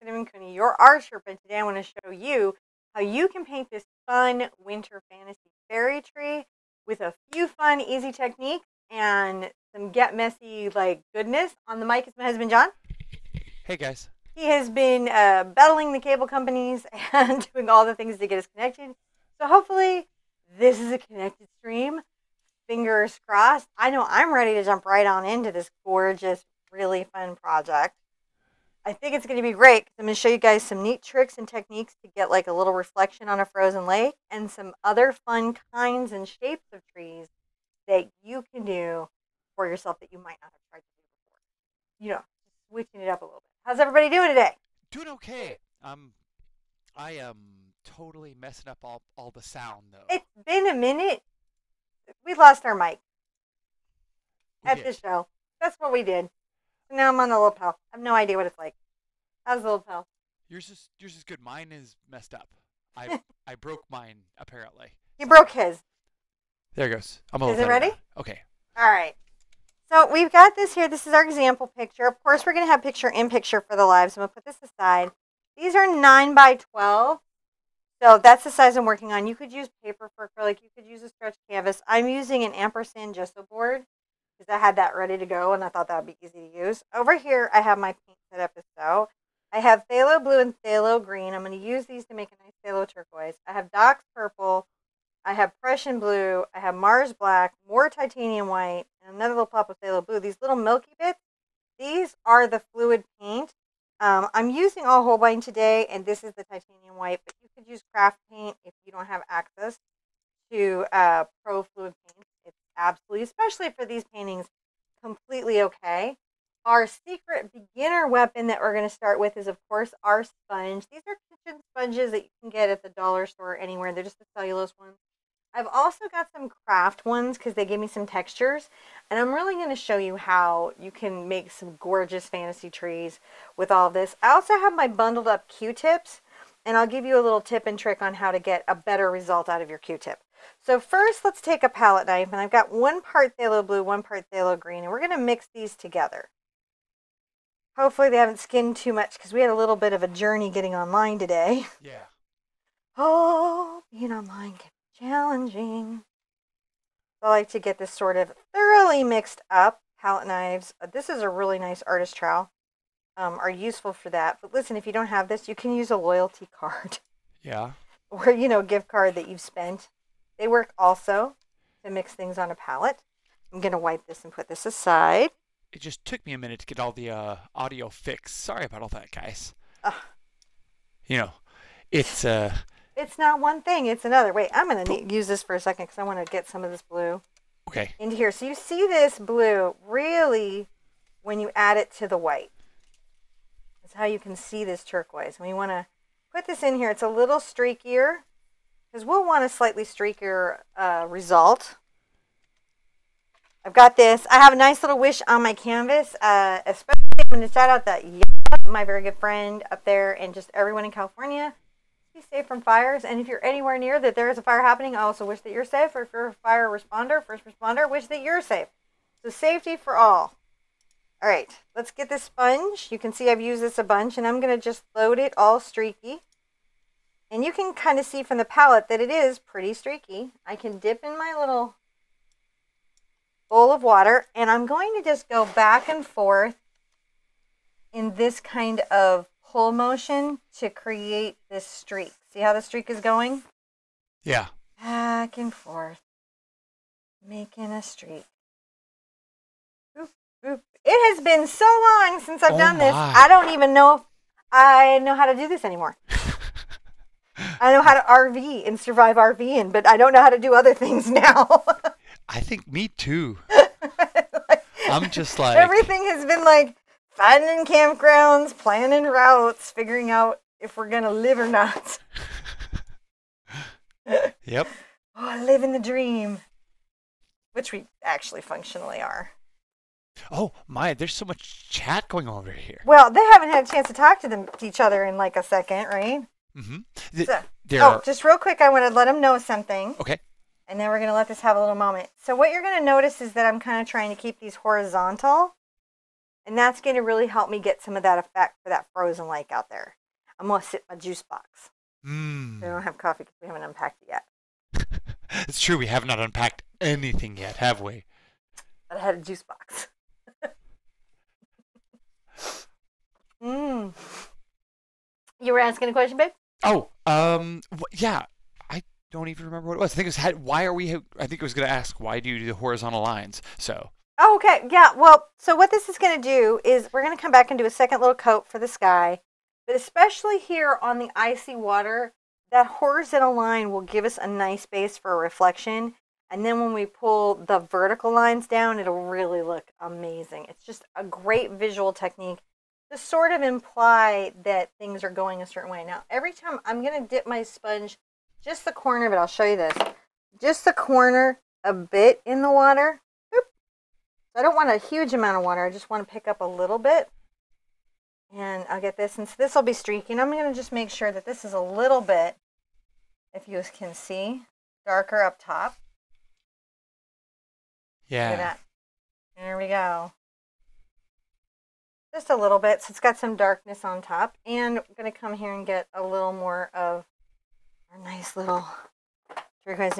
Cooney, your art Sherpa, and today I want to show you how you can paint this fun winter fantasy fairy tree with a few fun, easy techniques and some get messy like goodness. On the mic is my husband, John. Hey guys. He has been battling the cable companies and doing all the things to get us connected. So hopefully this is a connected stream. Fingers crossed. I know I'm ready to jump right on into this gorgeous, really fun project. I think it's going to be great because I'm going to show you guys some neat tricks and techniques to get like a little reflection on a frozen lake and some other fun kinds and shapes of trees that you can do for yourself that you might not have tried to do before. You know, switching it up a little bit. How's everybody doing today? Doing okay. I am totally messing up all the sound though. It's been a minute. We lost our mic at the show. That's what we did. So now I'm on the lapel. I have no idea what it's like. How's the lapel? Yours is good. Mine is messed up. I broke mine apparently. You broke his. There it goes. Is it ready? Okay. All right. So we've got this here. This is our example picture. Of course, we're going to have picture in picture for the live. So I'm going to put this aside. These are 9 by 12. So that's the size I'm working on. You could use paper for acrylic. You could use a stretch canvas. I'm using an ampersand gesso board because I had that ready to go and I thought that would be easy to use. Over here, I have my paint set up as so. I have phthalo blue and phthalo green. I'm going to use these to make a nice phthalo turquoise. I have Doc's purple. I have Prussian blue. I have Mars black, more titanium white, and another little pop of phthalo blue. These little milky bits, these are the fluid paint. I'm using all Holbein today, and this is the titanium white, but you could use craft paint if you don't have access to pro fluid paint. It's absolutely, especially for these paintings, completely okay. Our secret beginner weapon that we're going to start with is, of course, our sponge. These are kitchen sponges that you can get at the dollar store anywhere. They're just the cellulose ones. I've also got some craft ones because they give me some textures. And I'm really going to show you how you can make some gorgeous fantasy trees with all this. I also have my bundled up Q-tips. And I'll give you a little tip and trick on how to get a better result out of your Q-tip. So first, let's take a palette knife. And I've got 1 part phthalo blue, 1 part phthalo green. And we're going to mix these together. Hopefully they haven't skinned too much because we had a little bit of a journey getting online today. Yeah. Oh, being online can be challenging. So I like to get this sort of thoroughly mixed up. Palette knives. This is a really nice artist trowel. Are useful for that. But listen, if you don't have this, you can use a loyalty card. Yeah. Or, gift card that you've spent. They work also to mix things on a palette. I'm going to wipe this and put this aside. It just took me a minute to get all the audio fixed. Sorry about all that, guys. It's It's not one thing, it's another. Wait, I'm going to use this for a second because I want to get some of this blue into here. So you see this blue really when you add it to the white. That's how you can see this turquoise. And we want to put this in here. It's a little streakier because we'll want a slightly streakier result. I've got this. I have a nice little wish on my canvas. Especially I'm going to shout out that my very good friend up there and just everyone in California. Be safe from fires. And if you're anywhere near that there is a fire happening, I also wish that you're safe. Or if you're a fire responder, first responder, wish that you're safe. So safety for all. All right, let's get this sponge. You can see I've used this a bunch, and I'm going to just load it all streaky. And you can kind of see from the palette that it is pretty streaky. I can dip in my little bowl of water, and I'm going to just go back and forth in this kind of pull motion to create this streak. See how the streak is going? Yeah. Back and forth, making a streak. Boop, boop. It has been so long since I've done this. I don't even know if I know how to do this anymore. I know how to RV and survive RVing, but I don't know how to do other things now. I think me too. I'm just like... Everything has been like finding campgrounds, planning routes, figuring out if we're going to live or not. Yep. Oh, living the dream. Which we actually functionally are. Oh, my, there's so much chat going on over here. Well, they haven't had a chance to talk to each other in like a second, right? Mm-hmm. Just real quick, I want to let them know something. Okay. And then we're going to let this have a little moment. So what you're going to notice is that I'm kind of trying to keep these horizontal. And that's going to really help me get some of that effect for that frozen lake out there. I'm going to sit in my juice box. I don't have coffee because we haven't unpacked it yet. It's true, we have not unpacked anything yet, have we? But I had a juice box. You were asking a question, babe? Oh, yeah. I don't even remember what it was. I think it was I think it was going to ask, why do you do the horizontal lines? So. Oh, okay. Yeah. Well, so what this is going to do is we're going to come back and do a second little coat for the sky. But especially here on the icy water, that horizontal line will give us a nice base for a reflection. And then when we pull the vertical lines down, it'll really look amazing. It's just a great visual technique to sort of imply that things are going a certain way. Now, every time I'm going to dip my sponge, just the corner, but I'll show you this, just the corner a bit in the water. Oop. So I don't want a huge amount of water. I just want to pick up a little bit. And I'll get this, and so this will be streaking. I'm going to just make sure that this is a little bit, if you can see, darker up top. Yeah. Look at that. There we go. Just a little bit, so it's got some darkness on top. And I'm going to come here and get a little more of our nice little turquoise.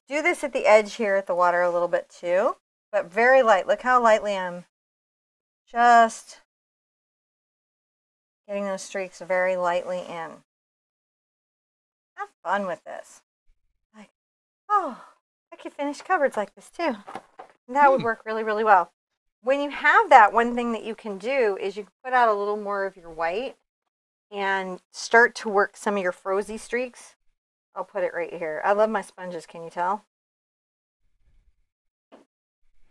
Do this at the edge here at the water a little bit too, but very light. Look how lightly I'm just getting those streaks very lightly in. Have fun with this. Like, oh, I could finish cupboards like this too. And that would work really, really well. When you have that, one thing that you can do is you can put out a little more of your white and start to work some of your frozy streaks. I'll put it right here. I love my sponges, can you tell?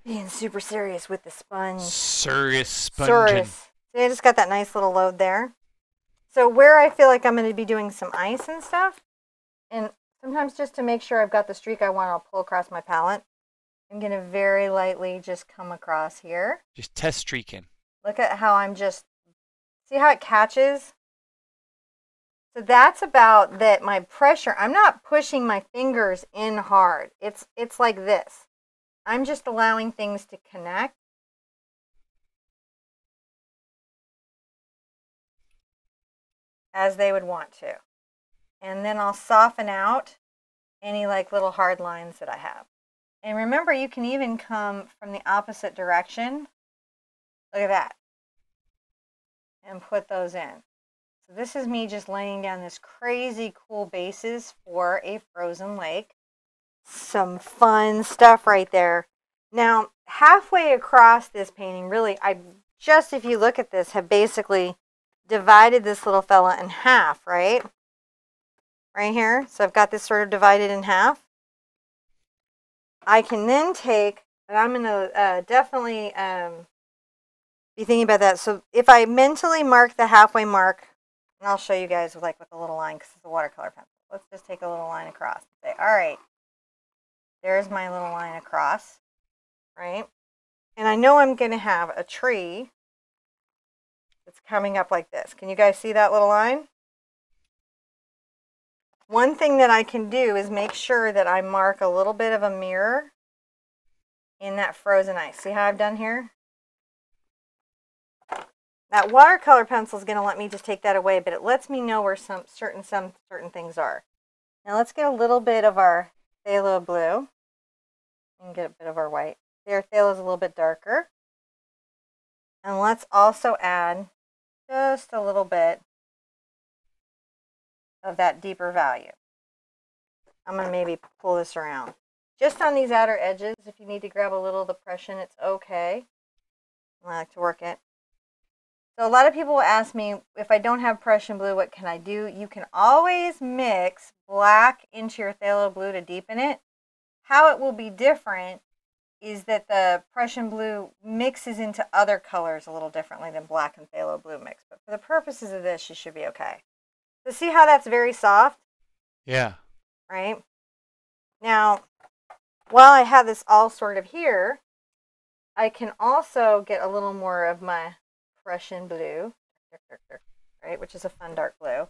Being super serious with the sponge. Serious sponging. See, I just got that nice little load there. So where I feel like I'm going to be doing some ice and stuff, and sometimes just to make sure I've got the streak I want, I'll pull across my palette. I'm going to very lightly just come across here. Just test streaking. Look at how I'm just, see how it catches? So that's about that. My pressure, I'm not pushing my fingers in hard. It's like this. I'm just allowing things to connect. As they would want to. And then I'll soften out any like little hard lines that I have. And remember, you can even come from the opposite direction. Look at that. And put those in. So this is me just laying down this crazy cool basis for a frozen lake. Some fun stuff right there. Now, halfway across this painting, really, I just, if you look at this, have basically divided this little fella in half, right? Right here. So I've got this sort of divided in half. I can then take, and I'm going to definitely be thinking about that. So if I mentally mark the halfway mark, and I'll show you guys with a little line because it's a watercolor pencil. Let's just take a little line across and say, all right, there's my little line across, right? And I know I'm going to have a tree that's coming up like this. Can you guys see that little line? One thing that I can do is make sure that I mark a little bit of a mirror in that frozen ice. See how I've done here? That watercolor pencil is going to let me just take that away, but it lets me know where some certain things are. Now let's get a little bit of our phthalo blue and get a bit of our white. Their phthalo is a little bit darker. And let's also add just a little bit of that deeper value. I'm going to maybe pull this around. Just on these outer edges, if you need to grab a little depression, it's okay. I like to work it. So a lot of people will ask me, if I don't have Prussian blue, what can I do? You can always mix black into your phthalo blue to deepen it. How it will be different is that the Prussian blue mixes into other colors a little differently than black and phthalo blue mix. But for the purposes of this, you should be okay. So see how that's very soft? Yeah. Right? Now, while I have this all sort of here, I can also get a little more of my Prussian blue, right, which is a fun dark blue.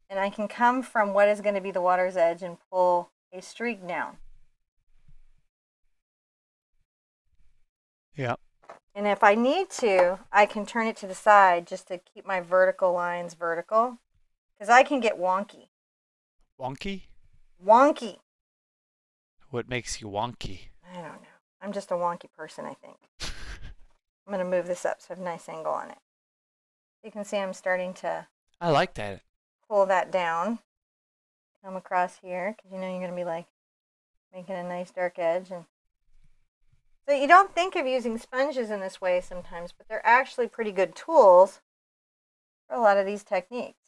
And I can come from what is going to be the water's edge and pull a streak down. Yeah. And if I need to, I can turn it to the side just to keep my vertical lines vertical. Because I can get wonky. Wonky? Wonky. What makes you wonky? I don't know. I'm just a wonky person, I think. I'm going to move this up so I have a nice angle on it. You can see I'm starting to I like that. pull that down. Come across here, because you know you're going to be like making a nice dark edge. And so you don't think of using sponges in this way sometimes, but they're actually pretty good tools for a lot of these techniques.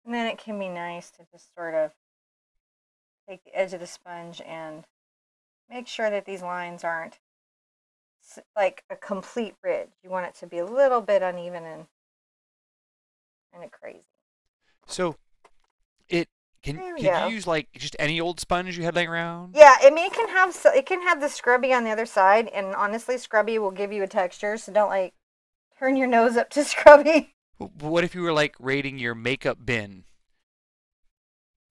And then it can be nice to just sort of take the edge of the sponge and make sure that these lines aren't like a complete ridge. You want it to be a little bit uneven and kind of crazy. So, can you use like just any old sponge you had laying around? Yeah, I mean it can have the scrubby on the other side, and honestly, scrubby will give you a texture. So don't like turn your nose up to scrubby. What if you were like raiding your makeup bin?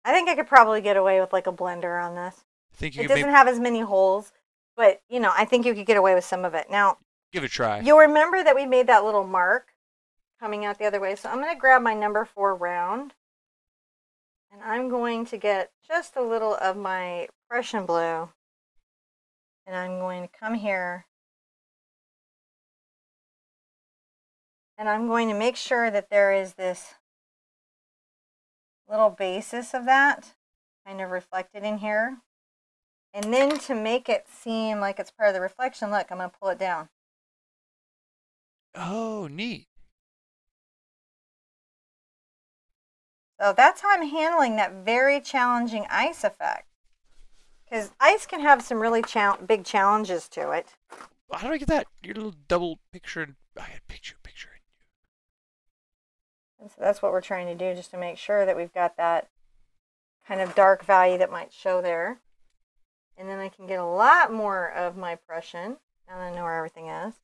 I think I could probably get away with like a blender on this. It doesn't have as many holes, but you know, I think you could get away with some of it. Now, give it a try. You'll remember that we made that little mark coming out the other way. So I'm going to grab my number 4 round, and I'm going to get just a little of my Prussian blue, and I'm going to come here, and I'm going to make sure that there is this little basis of that kind of reflected in here. And then to make it seem like it's part of the reflection, look, I'm going to pull it down. Oh, neat. So that's how I'm handling that very challenging ice effect. Because ice can have some really big challenges to it. How do I get that? Your little double picture. I had picture. And so that's what we're trying to do, just to make sure that we've got that kind of dark value that might show there. And then I can get a lot more of my Prussian, now that I know where everything is.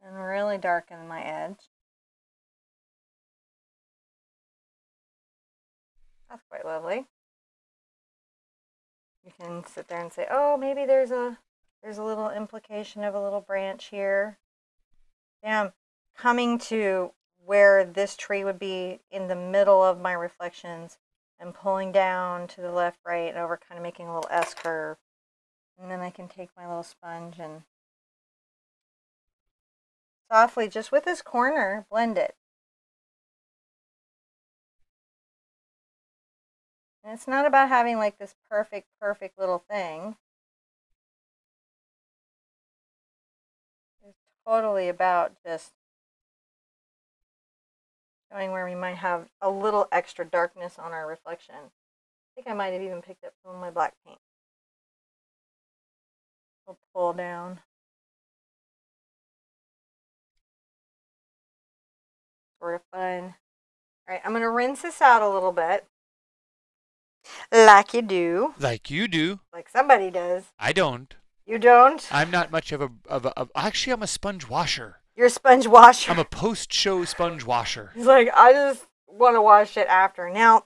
And really darken my edge. That's quite lovely. You can sit there and say, oh, maybe there's a little implication of a little branch here. Yeah, I'm coming to where this tree would be in the middle of my reflections and pulling down to the left, right, and over, kind of making a little S curve. And then I can take my little sponge and softly, just with this corner, blend it. And it's not about having like this perfect little thing. It's totally about just showing where we might have a little extra darkness on our reflection. I think I might have even picked up some of my black paint. We'll pull down. Sort of fun. All right, I'm going to rinse this out a little bit. Like you do. Like you do. Like somebody does. I don't. You don't? I'm not much of a actually, I'm a sponge washer. You're a sponge washer. I'm a post-show sponge washer. He's like, I just want to wash it after. Now,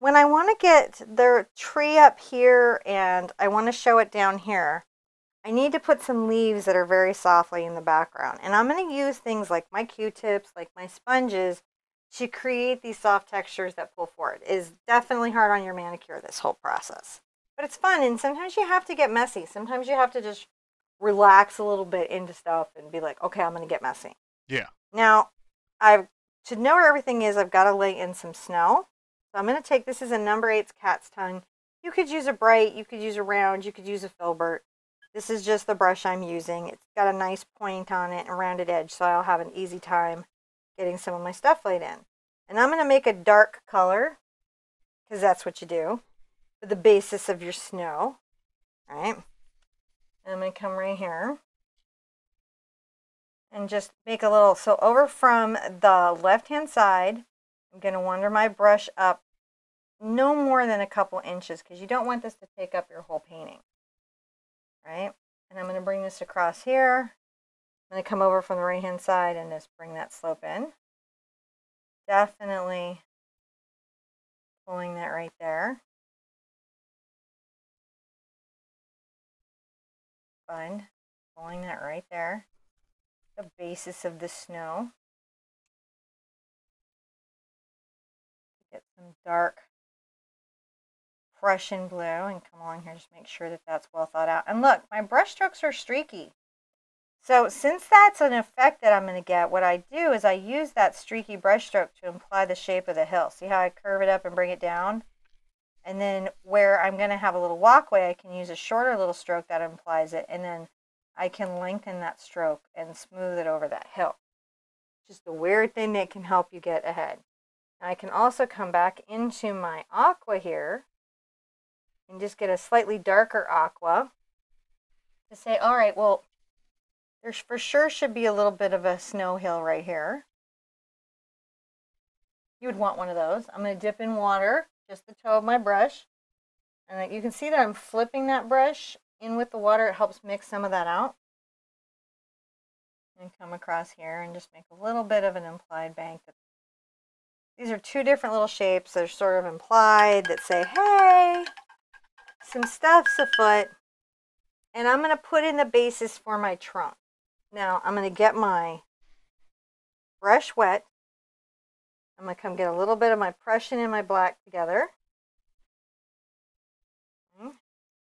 when I want to get the tree up here and I want to show it down here, I need to put some leaves that are very softly in the background. And I'm going to use things like my Q-tips, like my sponges, to create these soft textures that pull forward. It is definitely hard on your manicure, this whole process. But it's fun, and sometimes you have to get messy. Sometimes you have to just relax a little bit into stuff and be like, okay, I'm going to get messy. Yeah. Now, to know where everything is, I've got to lay in some snow. So I'm going to take, this is a number 8's cat's tongue. You could use a bright, you could use a round, you could use a filbert. This is just the brush I'm using. It's got a nice point on it and a rounded edge, so I'll have an easy time getting some of my stuff laid in. And I'm going to make a dark color, because that's what you do, for the basis of your snow. All right. And I'm going to come right here and just make a little, so over from the left-hand side, I'm going to wander my brush up no more than a couple inches, because you don't want this to take up your whole painting. Right? And I'm going to bring this across here. I'm going to come over from the right hand side and just bring that slope in. Definitely pulling that right there. Fun. Pulling that right there. The basis of the snow. Get some dark Prussian blue and come along here, just make sure that that's well thought out. And look, my brush strokes are streaky. So since that's an effect that I'm going to get, what I do is I use that streaky brush stroke to imply the shape of the hill. See how I curve it up and bring it down? And then where I'm going to have a little walkway, I can use a shorter little stroke that implies it. And then I can lengthen that stroke and smooth it over that hill. Just a weird thing that can help you get ahead. Now I can also come back into my aqua here and just get a slightly darker aqua to say, all right, well, there's for sure should be a little bit of a snow hill right here. You would want one of those. I'm going to dip in water, just the toe of my brush. And you can see that I'm flipping that brush in with the water. It helps mix some of that out. And come across here and just make a little bit of an implied bank. These are two different little shapes that are sort of implied that say, hey, some stuff's afoot. And I'm going to put in the basis for my trunk. Now I'm going to get my brush wet. I'm going to come get a little bit of my Prussian and my black together.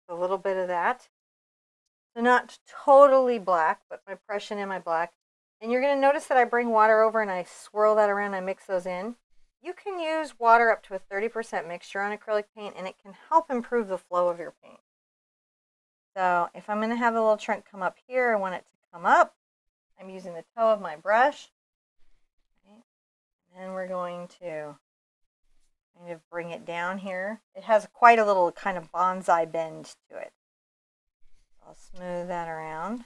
A little bit of that. So not totally black, but my Prussian and my black. And you're going to notice that I bring water over and I swirl that around and I mix those in. You can use water up to a 30% mixture on acrylic paint, and it can help improve the flow of your paint. So if I'm going to have the little trunk come up here, I want it to come up. I'm using the toe of my brush. Okay. And then we're going to kind of bring it down here. It has quite a little kind of bonsai bend to it. I'll smooth that around,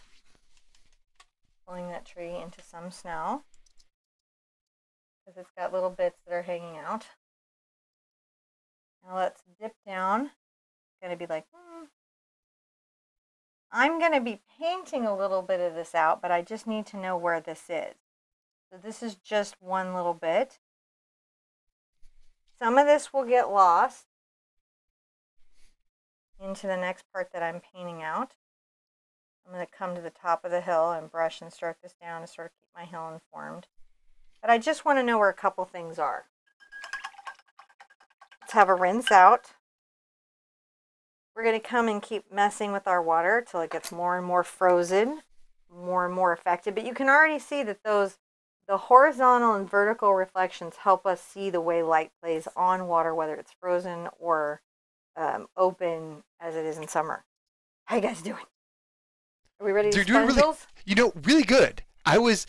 pulling that tree into some snow because it's got little bits that are hanging out. Now let's dip down. It's going to be like, I'm going to be painting a little bit of this out, but I just need to know where this is. So this is just one little bit. Some of this will get lost into the next part that I'm painting out. I'm going to come to the top of the hill and brush and start this down to sort of keep my hill informed. But I just want to know where a couple things are. Let's have a rinse out. We're going to come and keep messing with our water until it gets more and more frozen, more and more affected. But you can already see that the horizontal and vertical reflections help us see the way light plays on water, whether it's frozen or open as it is in summer. How you guys doing? Are we ready to doing really good. I was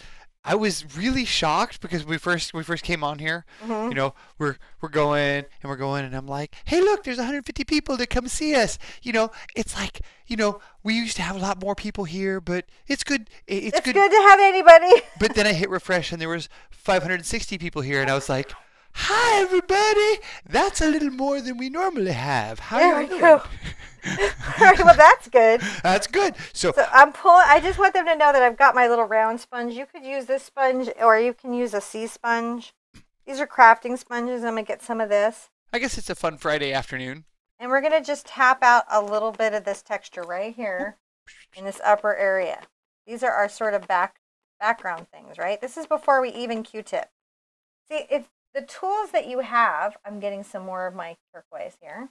really shocked because we first came on here. Mm-hmm. You know, we're going and I'm like, hey, look, there's 150 people that come see us. You know, it's like, you know, we used to have a lot more people here, but it's good. It's good to have anybody. But then I hit refresh and there was 560 people here, and I was like, hi everybody, that's a little more than we normally have. How are you doing? All right, well, that's good. That's good. So I'm pulling. I just want them to know that I've got my little round sponge. You could use this sponge, or you can use a sea sponge. These are crafting sponges. I'm going to get some of this. I guess it's a fun Friday afternoon. And we're going to just tap out a little bit of this texture right here in this upper area. These are our sort of background things, right? This is before we even Q-tip. See, if the tools that you have, I'm getting some more of my turquoise here.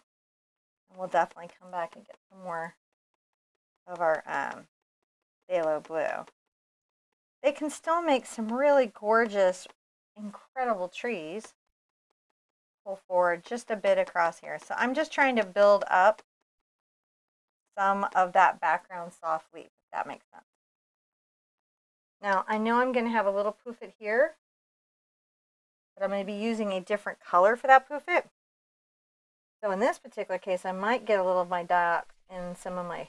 And we'll definitely come back and get some more of our phthalo blue. They can still make some really gorgeous, incredible trees. Pull forward just a bit across here. So I'm just trying to build up some of that background soft leaf, if that makes sense. Now, I know I'm going to have a little poofit here, but I'm going to be using a different color for that poofit. So in this particular case, I might get a little of my diox in some of my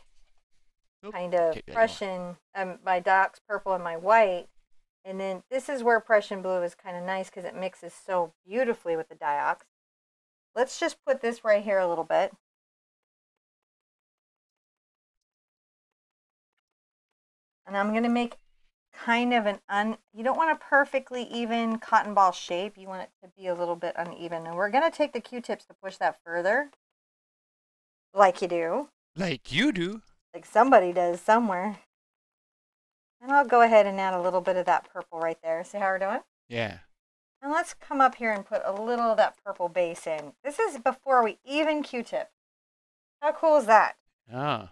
kind of Prussian, my diox purple and my white. And then this is where Prussian blue is kind of nice because it mixes so beautifully with the diox. Let's just put this right here a little bit. And I'm going to make kind of you don't want a perfectly even cotton ball shape. You want it to be a little bit uneven. And we're going to take the Q-tips to push that further. Like you do. Like you do. Like somebody does somewhere. And I'll go ahead and add a little bit of that purple right there. See how we're doing? Yeah. And let's come up here and put a little of that purple base in. This is before we even Q-tip. How cool is that? Ah.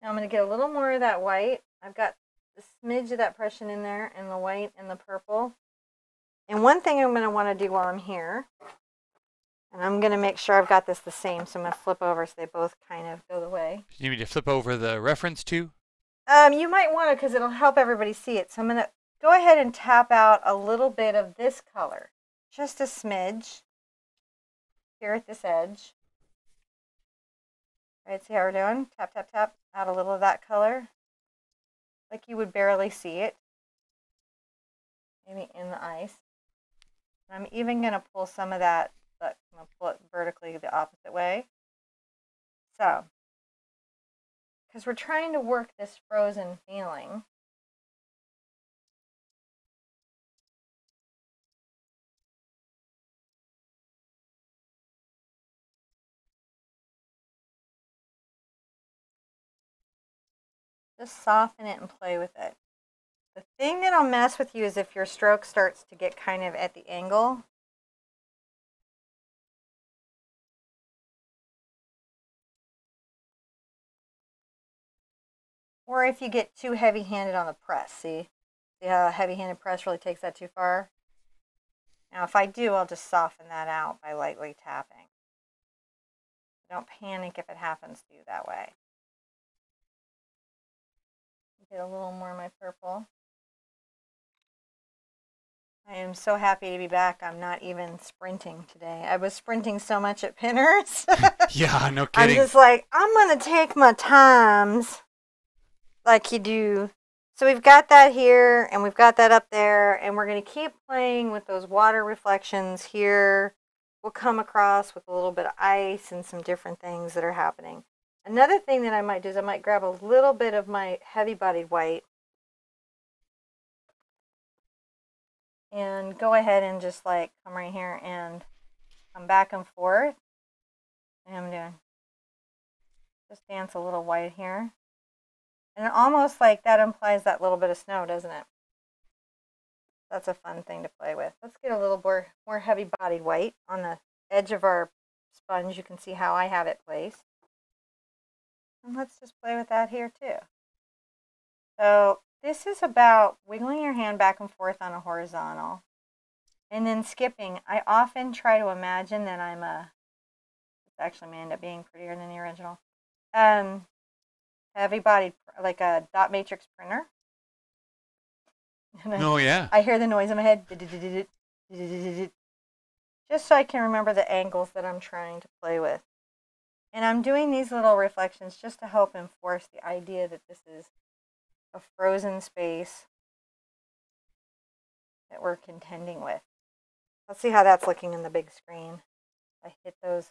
Now I'm going to get a little more of that white. I've got a smidge of that Prussian in there, and the white and the purple. And one thing I'm going to want to do while I'm here, and I'm going to make sure I've got this the same, so I'm going to flip over so they both kind of go the way. You need me to flip over the reference too? You might want to, because it'll help everybody see it. So I'm going to go ahead and tap out a little bit of this color. Just a smidge here at this edge. All right, see how we're doing? Tap, tap, tap. Add a little of that color. Like you would barely see it. Maybe in the ice. And I'm even going to pull some of that, but I'm going to pull it vertically the opposite way. So, because we're trying to work this frozen feeling. Just soften it and play with it. The thing that'll mess with you is if your stroke starts to get kind of at the angle. Or if you get too heavy-handed on the press, see? See how a heavy-handed press really takes that too far? Now if I do, I'll just soften that out by lightly tapping. Don't panic if it happens to you that way. Get a little more of my purple. I am so happy to be back. I'm not even sprinting today. I was sprinting so much at Pinners. Yeah, no kidding. I'm just like, I'm going to take my times like you do. So we've got that here, and we've got that up there, and we're going to keep playing with those water reflections here. We'll come across with a little bit of ice and some different things that are happening. Another thing that I might do is I might grab a little bit of my heavy-bodied white and go ahead and just like come right here and come back and forth. And I'm doing just dance a little white here. And almost like that implies that little bit of snow, doesn't it? That's a fun thing to play with. Let's get a little more heavy-bodied white on the edge of our sponge. You can see how I have it placed. And let's just play with that here too. So this is about wiggling your hand back and forth on a horizontal and then skipping. I often try to imagine that I'm it actually may end up being prettier than the original. Heavy-bodied, like a dot matrix printer. Oh, yeah. I hear the noise in my head. Just so I can remember the angles that I'm trying to play with. And I'm doing these little reflections just to help enforce the idea that this is a frozen space that we're contending with. Let's see how that's looking in the big screen. I hit those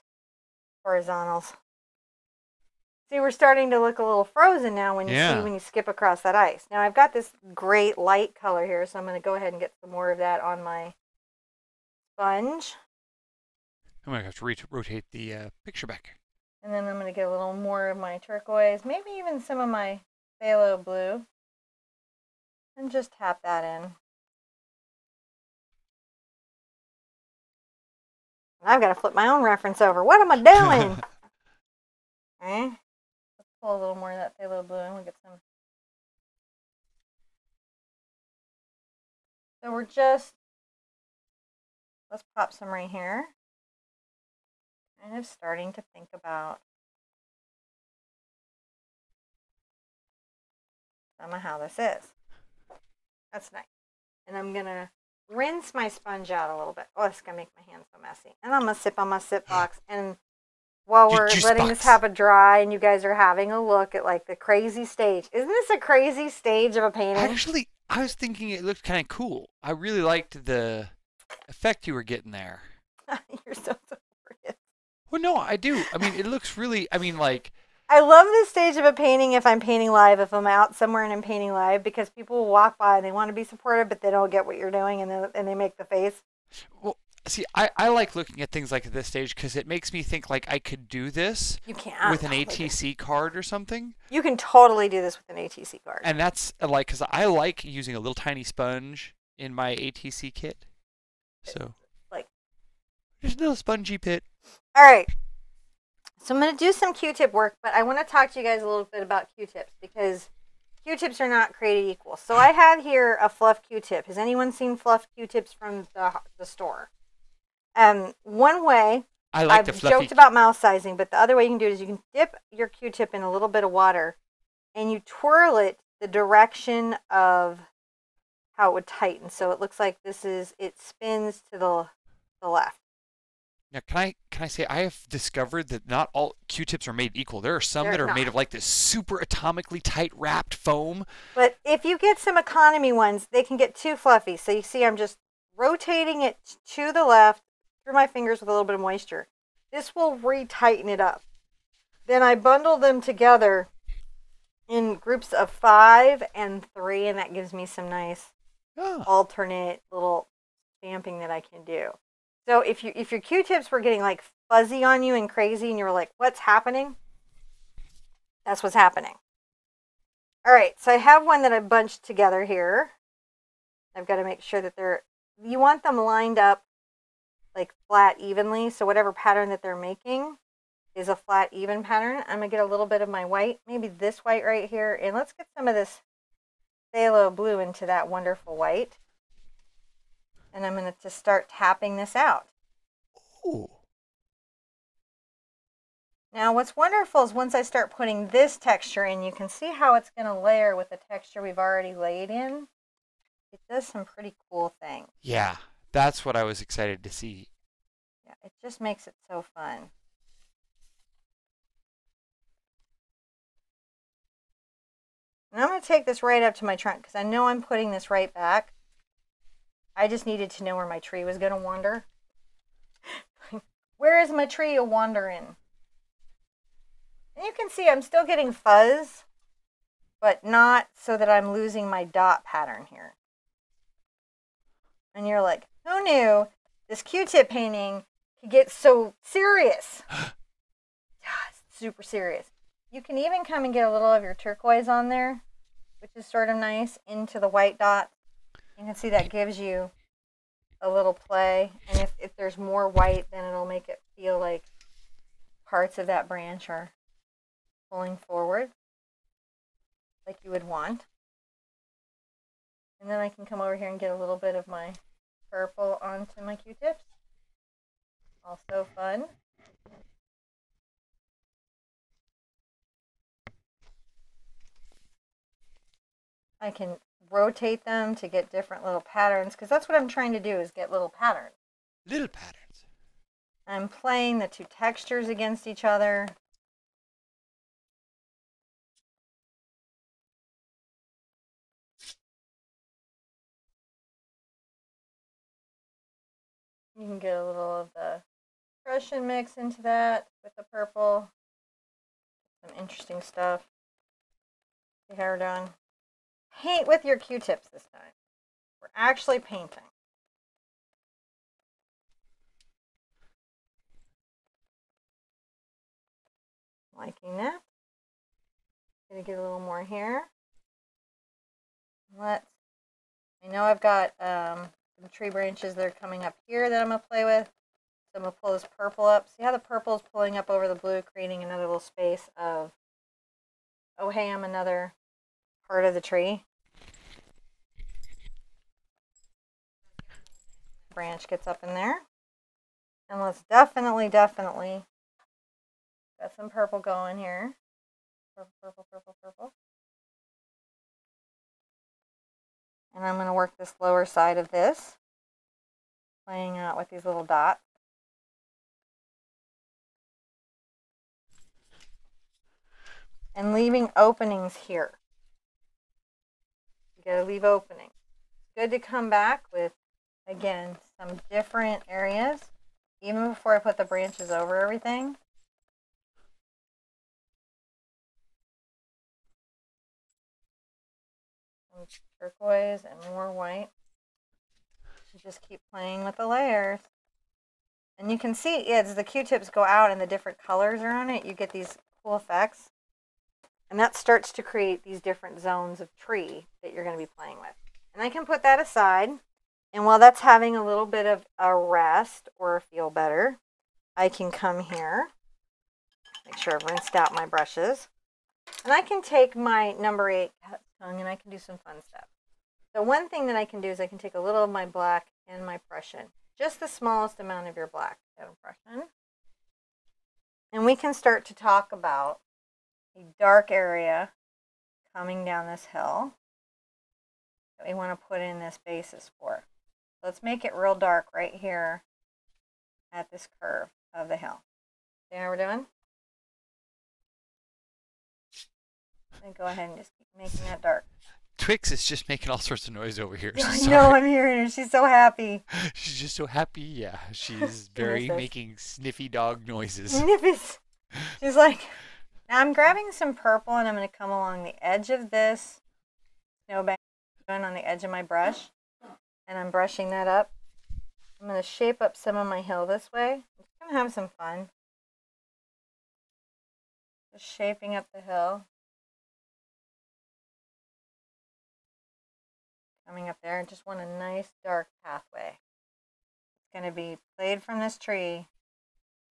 horizontals. See, we're starting to look a little frozen now when you see when you skip across that ice. Now I've got this great light color here, so I'm going to go ahead and get some more of that on my sponge. I'm going to have to rotate the picture back. And then I'm going to get a little more of my turquoise, maybe even some of my phthalo blue. And just tap that in. I've got to flip my own reference over. What am I doing? Okay. Let's pull a little more of that phthalo blue and we'll get some. So we're just, let's pop some right here. Kind of starting to think about some of how this is. That's nice. And I'm going to rinse my sponge out a little bit. Oh, it's going to make my hands so messy. And I'm going to sip on my sip box. And while we're letting this have a dry and you guys are having a look at like the crazy stage. Isn't this a crazy stage of a painting? Actually, I was thinking it looked kind of cool. I really liked the effect you were getting there. You're so hilarious. Well, no, I do. I mean, it looks really, I mean, like, I love this stage of a painting if I'm painting live, if I'm out somewhere and I'm painting live, because people will walk by and they want to be supportive, but they don't get what you're doing, and they make the face. Well, see, I like looking at things like this stage because it makes me think like I could do this You can't. with an ATC card or something. You can totally do this with an ATC card. And that's like, because I like using a little tiny sponge in my ATC kit. So, like, there's a little spongy pit. All right. So I'm going to do some Q-tip work, but I want to talk to you guys a little bit about Q-tips because Q-tips are not created equal. So I have here a fluff Q-tip. Has anyone seen fluff Q-tips from the store? One way, I've joked about mouth sizing, but the other way you can do it is you can dip your Q-tip in a little bit of water and you twirl it the direction of how it would tighten. So it looks like it spins to the left. Now, can I say I have discovered that not all Q-tips are made equal. There are some that are made of like this super atomically tight wrapped foam. But if you get some economy ones, they can get too fluffy. So you see I'm just rotating it to the left through my fingers with a little bit of moisture. This will re-tighten it up. Then I bundle them together in groups of 5 and 3, and that gives me some nice alternate little stamping that I can do. So if your Q-tips were getting like fuzzy on you and crazy and you were like, what's happening? That's what's happening. All right, so I have one that I've bunched together here. I've got to make sure that you want them lined up like flat evenly. So whatever pattern that they're making is a flat even pattern. I'm going to get a little bit of my white, maybe this white right here. And let's get some of this phthalo blue into that wonderful white. And I'm going to just start tapping this out. Ooh. Now what's wonderful is once I start putting this texture in, you can see how it's going to layer with the texture we've already laid in. It does some pretty cool things. Yeah, that's what I was excited to see. Yeah, it just makes it so fun. And I'm going to take this right up to my trunk because I know I'm putting this right back. I just needed to know where my tree was going to wander. Where is my tree wandering? And you can see I'm still getting fuzz, but not so that I'm losing my dot pattern here. And you're like, who knew this Q-tip painting could get so serious? It's super serious. You can even come and get a little of your turquoise on there, which is sort of nice, into the white dot. You can see that gives you a little play. And if there's more white, then it'll make it feel like parts of that branch are pulling forward like you would want. And then I can come over here and get a little bit of my purple onto my Q-tips. Also fun. I can rotate them to get different little patterns because that's what I'm trying to do is get little patterns. Little patterns. I'm playing the two textures against each other. You can get a little of the Prussian mix into that with the purple. Some interesting stuff. See how we're done? Paint with your Q-tips this time. We're actually painting. Liking that. Gonna get a little more here. I know I've got some tree branches that are coming up here that I'm gonna play with. So I'm gonna pull this purple up. See how the purple is pulling up over the blue, creating another little space of, oh hey, I'm another part of the tree. Branch gets up in there. And let's definitely got some purple going here. Purple, purple, purple, purple. And I'm going to work this lower side of this, playing out with these little dots. And leaving openings here. You got to leave openings. It's good to come back with, again, some different areas, even before I put the branches over everything. some turquoise and more white. You just keep playing with the layers. And you can see as the Q-tips go out and the different colors are on it, you get these cool effects. And that starts to create these different zones of tree that you're going to be playing with. And I can put that aside. And while that's having a little bit of a rest or feel better, I can come here, make sure I've rinsed out my brushes. And I can take my number 8 cat tongue and I can do some fun stuff. So one thing that I can do is I can take a little of my black and my Prussian. Just the smallest amount of your black and Prussian. And we can start to talk about a dark area coming down this hill that we want to put in this basis for. Let's make it real dark right here at this curve of the hill. See how we're doing? And go ahead and just keep making that dark. Twix is just making all sorts of noise over here. I know, I'm hearing her. She's so happy. She's just so happy. Yeah, she's very making sniffy dog noises. Sniffis. She's like, now I'm grabbing some purple and I'm going to come along the edge of this snowbank on the edge of my brush. And I'm brushing that up. I'm going to shape up some of my hill this way. I'm just going to have some fun. Just shaping up the hill. Coming up there, I just want a nice dark pathway. It's going to be played from this tree,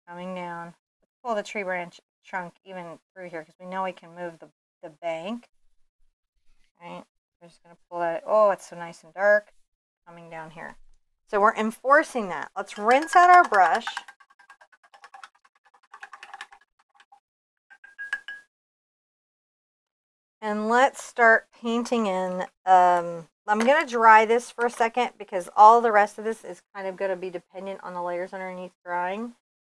coming down. Let's pull the tree branch trunk even through here because we know we can move the bank. Right? We're just going to pull that. Oh, it's so nice and dark. Coming down here. So we're enforcing that. Let's rinse out our brush. And let's start painting in. I'm going to dry this for a second because all the rest of this is kind of going to be dependent on the layers underneath drying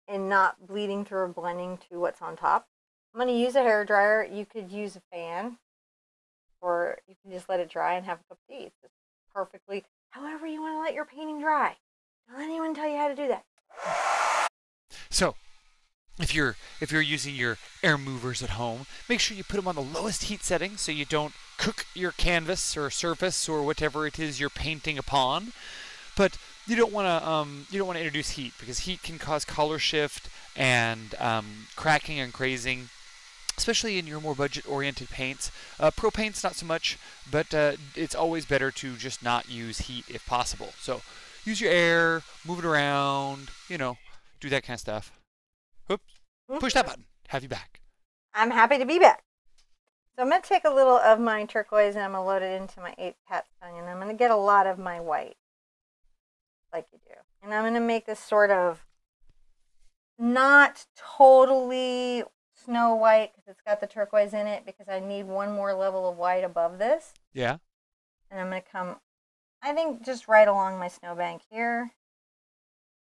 and not bleeding through or blending to what's on top. I'm going to use a hair dryer. You could use a fan or you can just let it dry and have a cup of tea. It's just perfectly, however you want to let your painting dry. Don't let anyone tell you how to do that. So, if you're using your air movers at home, make sure you put them on the lowest heat setting so you don't cook your canvas or surface or whatever it is you're painting upon. But you don't want to introduce heat because heat can cause color shift and cracking and crazing, especially in your more budget-oriented paints. Pro paints not so much, but it's always better to just not use heat if possible. So use your air, move it around, do that kind of stuff. Oops. Push that button. Have you back. I'm happy to be back. So I'm going to take a little of my turquoise and I'm going to load it into my 8 cat tongue and I'm going to get a lot of my white, like you do. And I'm going to make this sort of not totally snow white because it's got the turquoise in it because I need one more level of white above this. Yeah. And I'm going to come, I think, just right along my snowbank here.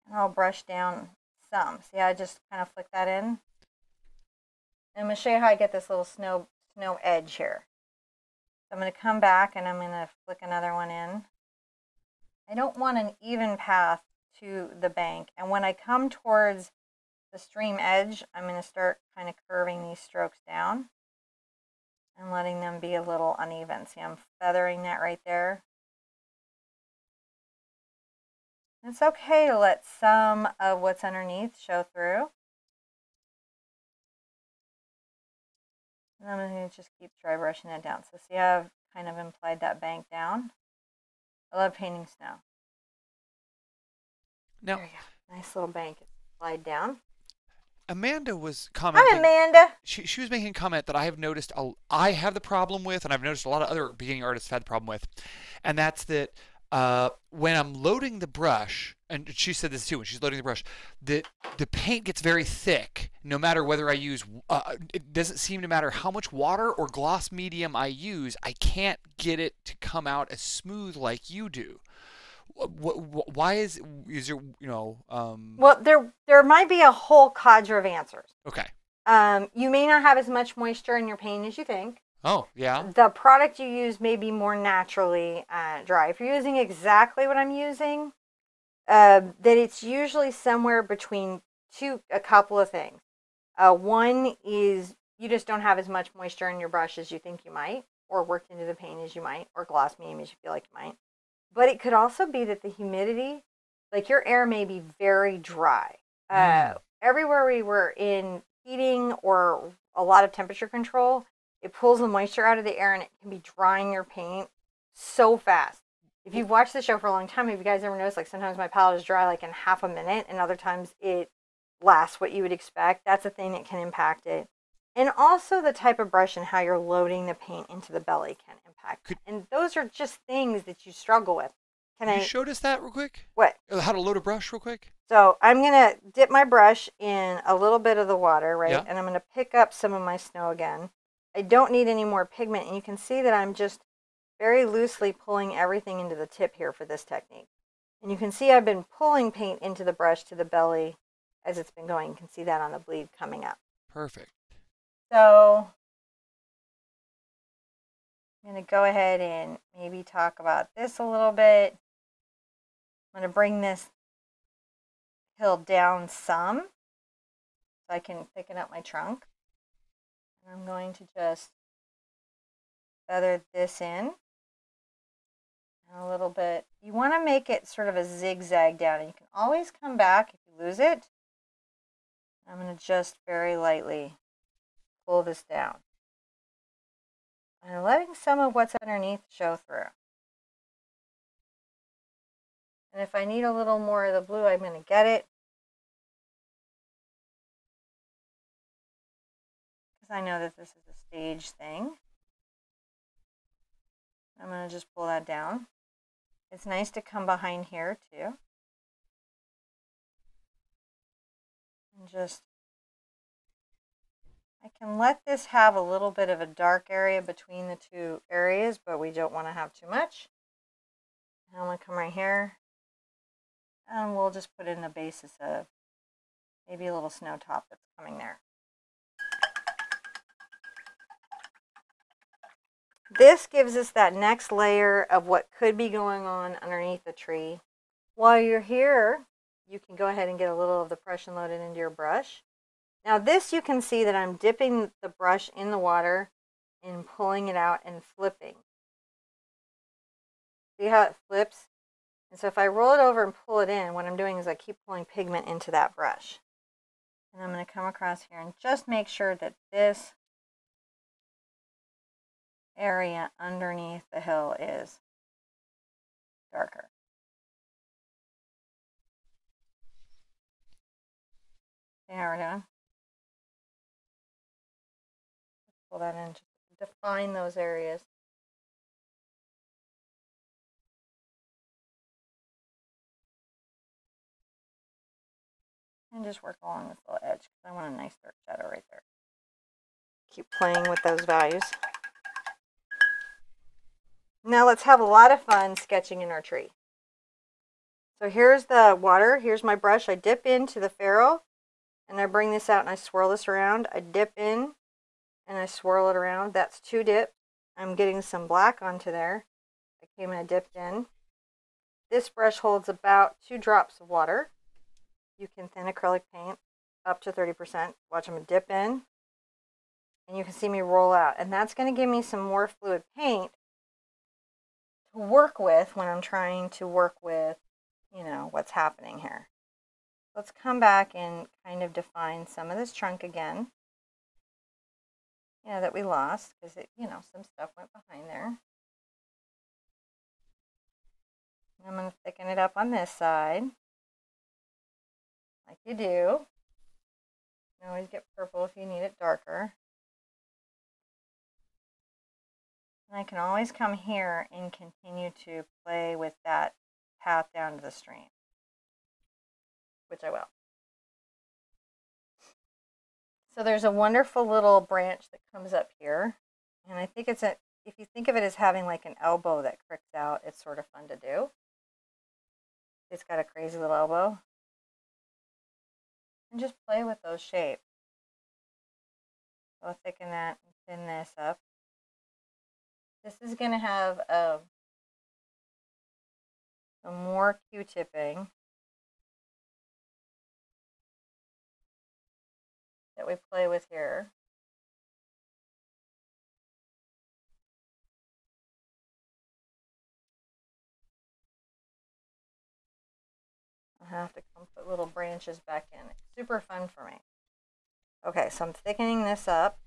And I'll brush down some. See how I just kind of flick that in? And I'm going to show you how I get this little snow edge here. So I'm going to come back and I'm going to flick another one in. I don't want an even path to the bank. And when I come towards the stream edge, I'm going to start kind of curving these strokes down and letting them be a little uneven. See, I'm feathering that right there. It's okay to let some of what's underneath show through. And I'm going to just keep dry brushing that down. So see how I've kind of implied that bank down? I love painting snow. Now, there you go. Nice little bank slide down. Amanda was commenting. Hi, Amanda. She was making a comment that I have noticed I have the problem with, and I've noticed a lot of other beginning artists have had the problem with, and that's that when I'm loading the brush, and she said this too, when she's loading the brush, the paint gets very thick no matter whether I use, it doesn't seem to matter how much water or gloss medium I use, I can't get it to come out as smooth like you do. Why is there, Well, there might be a whole cadre of answers. Okay. You may not have as much moisture in your paint as you think. Oh, yeah. The product you use may be more naturally dry. If you're using exactly what I'm using, then it's usually somewhere between a couple of things. One is you just don't have as much moisture in your brush as you think you might, or worked into the paint as you might, or gloss medium as you feel like you might. But it could also be that the humidity, like your air may be very dry. Everywhere we were in heating or a lot of temperature control, it pulls the moisture out of the air and it can be drying your paint so fast. If you've watched the show for a long time, have you guys ever noticed, like, sometimes my palette is dry like in half a minute and other times it lasts what you would expect? That's a thing that can impact it. And also the type of brush and how you're loading the paint into the belly can impact it. And those are just things that you struggle with. You showed us that real quick? What? How to load a brush real quick? So I'm going to dip my brush in a little bit of the water, right? Yeah. And I'm going to pick up some of my snow again. I don't need any more pigment. And you can see that I'm just very loosely pulling everything into the tip here for this technique. And you can see I've been pulling paint into the brush to the belly as it's been going. You can see that on the bleed coming up. Perfect. So I'm going to go ahead and maybe talk about this a little bit. I'm going to bring this hill down some so I can thicken up my trunk. And I'm going to just feather this in a little bit. You want to make it sort of a zigzag down, and you can always come back if you lose it. I'm going to just very lightly pull this down. And letting some of what's underneath show through. And if I need a little more of the blue, I'm going to get it. Because I know that this is a stage thing. I'm going to just pull that down. It's nice to come behind here too. And just, I can let this have a little bit of a dark area between the two areas, but we don't want to have too much. And I'm going to come right here. And we'll just put in the basis of maybe a little snow top that's coming there. This gives us that next layer of what could be going on underneath the tree. While you're here, you can go ahead and get a little of the Prussian loaded into your brush. Now this, you can see that I'm dipping the brush in the water and pulling it out and flipping. See how it flips? And so if I roll it over and pull it in, what I'm doing is I keep pulling pigment into that brush. And I'm going to come across here and just make sure that this area underneath the hill is darker. See how we're doing? Pull that in, just define those areas. And just work along this little edge because I want a nice dark shadow right there. Keep playing with those values. Now let's have a lot of fun sketching in our tree. So here's the water. Here's my brush. I dip into the ferrule and I bring this out and I swirl this around. I dip in and I swirl it around. That's 2 dips. I'm getting some black onto there. I came and I dipped in. This brush holds about 2 drops of water. You can thin acrylic paint up to 30%. Watch, I'm going to dip in and you can see me roll out. And that's going to give me some more fluid paint to work with when I'm trying to work with, you know, what's happening here. Let's come back and kind of define some of this trunk again. Yeah, that we lost because it, you know, some stuff went behind there. I'm going to thicken it up on this side, like you do. You can always get purple if you need it darker. And I can always come here and continue to play with that path down to the stream, which I will. So there's a wonderful little branch that comes up here. And I think it's if you think of it as having like an elbow that cricks out, it's sort of fun to do. It's got a crazy little elbow. And just play with those shapes. So I'll thicken that and thin this up. This is going to have some more Q-tipping that we play with here. have to come put little branches back in. It's super fun for me. Okay, so I'm thickening this up.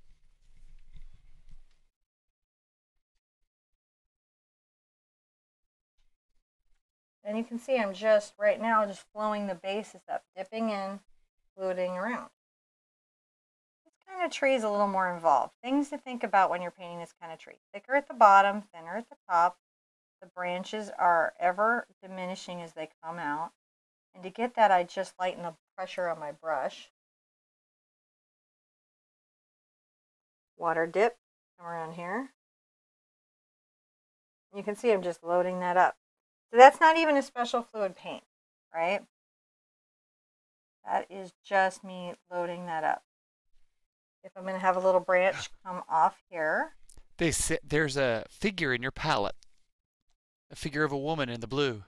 And you can see I'm just, right now, just flowing the bases up, dipping in, floating around. This kind of tree is a little more involved. Things to think about when you're painting this kind of tree. Thicker at the bottom, thinner at the top. The branches are ever diminishing as they come out. And to get that, I just lighten the pressure on my brush. Water dip, come around here. You can see I'm just loading that up. So that's not even a special fluid paint, right? That is just me loading that up. If I'm going to have a little branch come off here. There's a figure in your palette. A figure of a woman in the blue.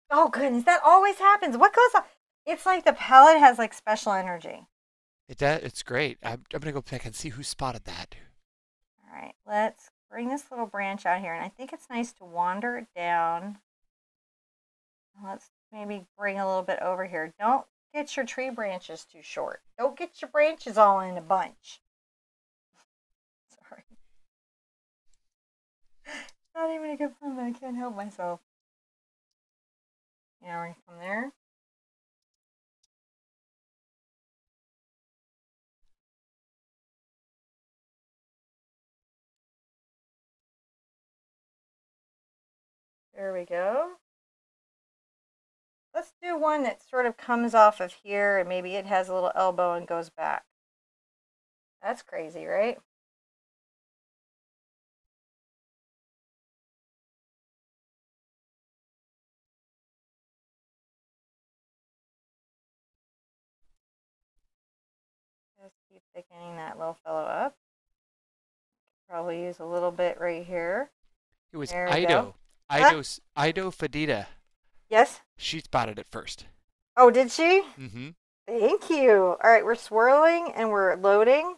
Oh goodness, that always happens. What goes on? It's like the palette has like special energy. It's great. I'm going to go back and see who spotted that. All right, let's bring this little branch out here. And I think it's nice to wander it down. Let's maybe bring a little bit over here. Don't get your tree branches too short. Don't get your branches all in a bunch. Sorry. Not even a good pun, but I can't help myself. Now we're going to come there. There we go. Let's do one that sort of comes off of here and maybe it has a little elbow and goes back. That's crazy, right? Just keep thickening that little fellow up. Probably use a little bit right here. It was There we Ido. go. Ido Fadida. Yes? She spotted it first. Oh, did she? Mm-hmm. Thank you. All right, we're swirling and we're loading.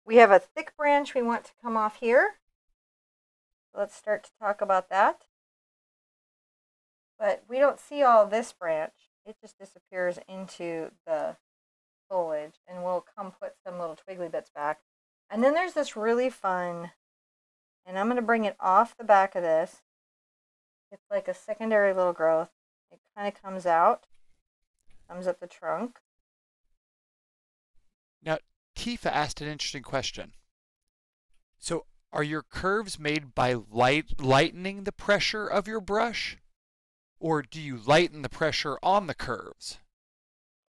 We have a thick branch we want to come off here. Let's start to talk about that. But we don't see all this branch. It just disappears into the foliage, and we'll come put some little twiggly bits back. And then there's this really fun, and I'm going to bring it off the back of this. It's like a secondary little growth. It kind of comes out, comes up the trunk. Now, Tifa asked an interesting question. So, are your curves made by lightening the pressure of your brush? Or do you lighten the pressure on the curves?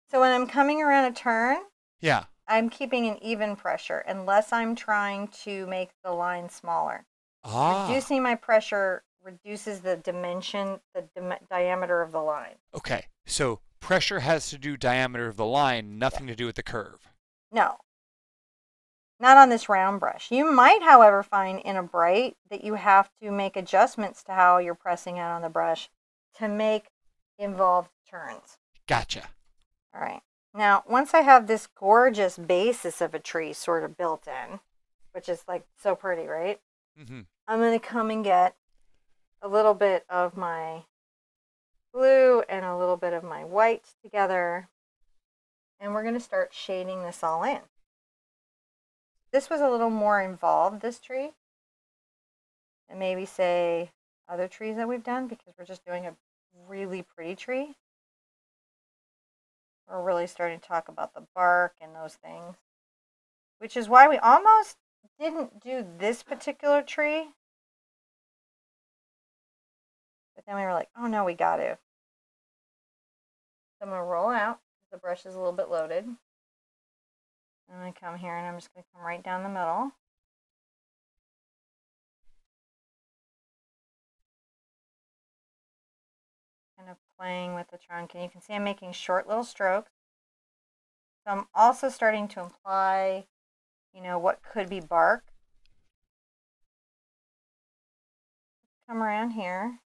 So when I'm coming around a turn, Yeah. I'm keeping an even pressure unless I'm trying to make the line smaller. Ah. Reducing my pressure reduces the dimension, the diameter of the line. Okay. So pressure has to do diameter of the line, nothing to do with the curve. No. Not on this round brush. You might, however, find in a bright that you have to make adjustments to how you're pressing out on the brush to make involved turns. Gotcha. All right. Now, once I have this gorgeous basis of a tree sort of built in, which is like so pretty, right? Mm-hmm. I'm going to come and get a little bit of my blue and a little bit of my white together. And we're going to start shading this all in. This was a little more involved, this tree, and maybe say other trees that we've done, because we're just doing a really pretty tree. We're really starting to talk about the bark and those things, which is why we almost didn't do this particular tree. But then we were like, oh no, we got to. So I'm going to roll out. The brush is a little bit loaded. I'm going to come here and I'm just going to come right down the middle. Kind of playing with the trunk, and you can see I'm making short little strokes. So I'm also starting to imply, you know, what could be bark. Come around here.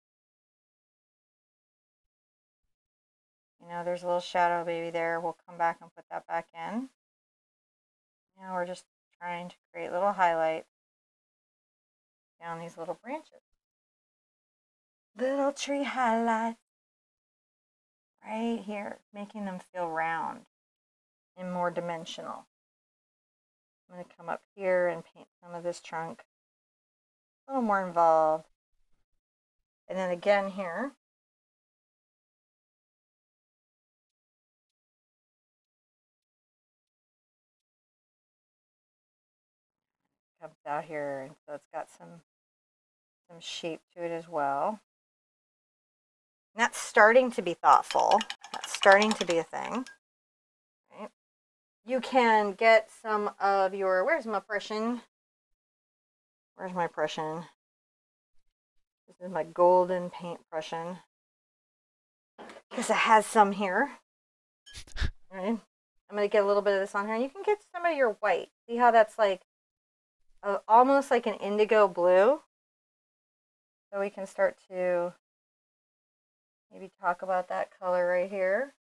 You know, there's a little shadow baby there. We'll come back and put that back in. Now we're just trying to create little highlights down these little branches. Little tree highlights. right here, making them feel round and more dimensional. I'm going to come up here and paint some of this trunk a little more involved. And then again here. Comes out here, and so it's got some shape to it as well. And that's starting to be thoughtful. That's starting to be a thing. Right. You can get some of your, where's my Prussian? Where's my Prussian? This is my golden paint Prussian. Because it has some here. Right. I'm going to get a little bit of this on here. And you can get some of your white. See how that's like almost like an indigo blue? So we can start to maybe talk about that color right here.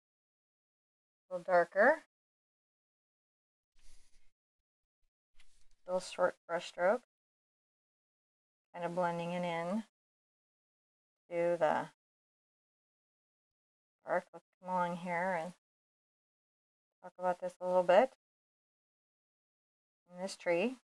A little darker. Little short brush stroke. Kind of blending it in to the dark. Let's come along here and talk about this a little bit. In this tree.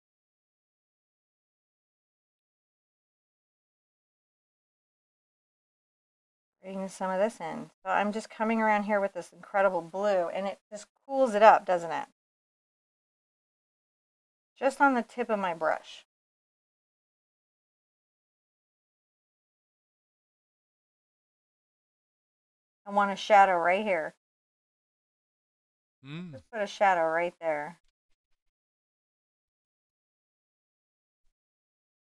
Bringing some of this in. So I'm just coming around here with this incredible blue, and it just cools it up, doesn't it? Just on the tip of my brush. I want a shadow right here. Just put a shadow right there.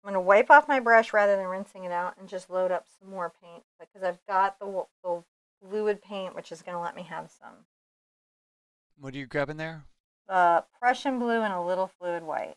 I'm going to wipe off my brush rather than rinsing it out and just load up some more paint because I've got the fluid paint, which is going to let me have some. What are you grabbing there? Prussian blue and a little fluid white.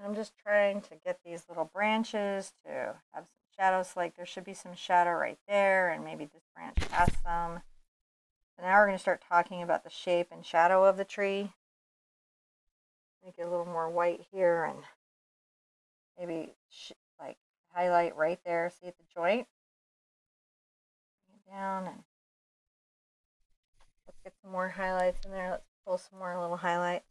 I'm just trying to get these little branches to have some shadows. Like there should be some shadow right there, and maybe this branch has some. So now we're going to start talking about the shape and shadow of the tree. Make it a little more white here, and maybe like highlight right there. See at the joint. Bring it down, and let's get some more highlights in there. Let's pull some more little highlights.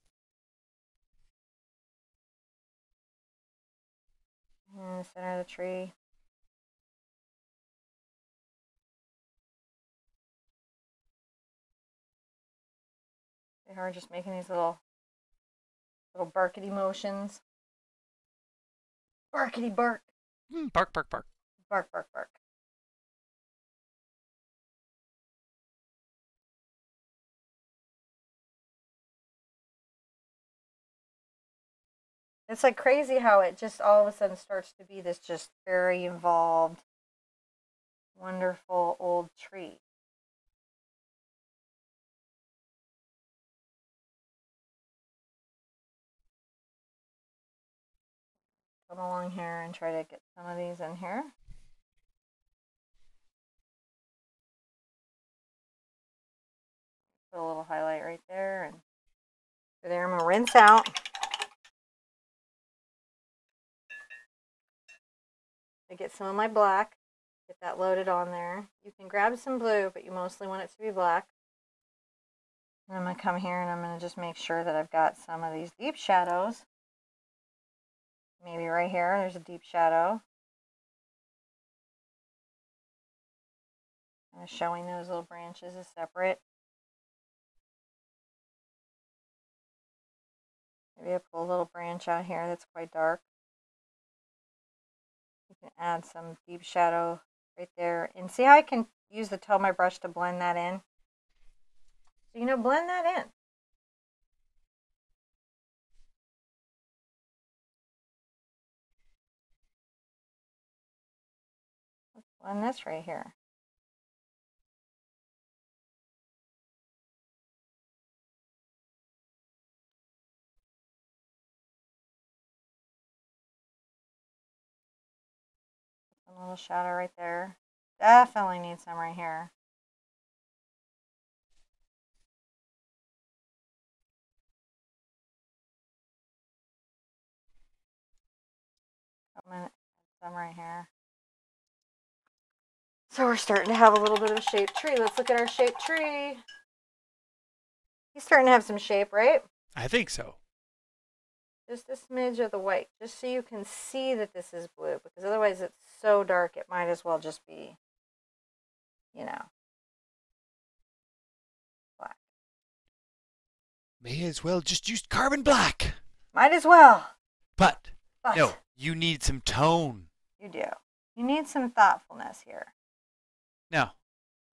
In the center of the tree. We're just making these little barkety motions. Barkety bark. Bark, bark, bark. Bark, bark, bark. It's like crazy how it just all of a sudden starts to be this just very involved, wonderful old tree. Come along here and try to get some of these in here. Put a little highlight right there, and there I'm gonna rinse out. I get some of my black, get that loaded on there. You can grab some blue, but you mostly want it to be black. And I'm going to come here and I'm going to just make sure that I've got some of these deep shadows. Maybe right here, there's a deep shadow. I'm showing those little branches as separate. Maybe I pull a little branch out here that's quite dark. You can add some deep shadow right there. And see how I can use the toe of my brush to blend that in? So, blend that in. Let's blend this right here. A little shadow right there. Definitely need some right here. I'm going to add some right here. So we're starting to have a little bit of a shaped tree. Let's look at our shaped tree. He's starting to have some shape, right? I think so. Just a smidge of the white, just so you can see that this is blue, because otherwise it's so dark it might as well just be, you know, black. May as well just use carbon black. Might as well. But no, you need some tone. You do. You need some thoughtfulness here. Now,